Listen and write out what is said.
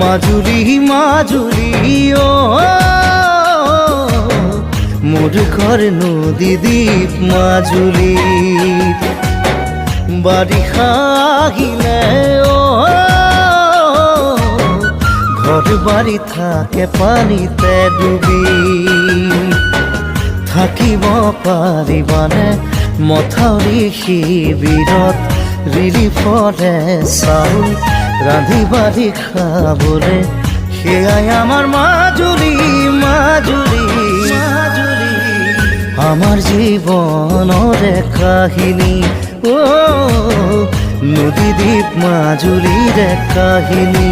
মাজুলী মাজুলী ও মোর ঘর নদী দ্বীপ মাজুলী বারিষা আহিলে ও ঘর বাড়ি থাকে পানিতে ডুবি থাকিব পাৰিবানে মথাউৰি শিবিৰত ৰিলিফৰে চাউল ৰান্ধি বাঢ়ি খাবলে সেয়াই আমাৰ মাজুলী মাজুলী মাজুলী আমাৰ জীৱনৰে কাহিনী ও নদী দ্বীপ মাজুলীৰে কাহিনী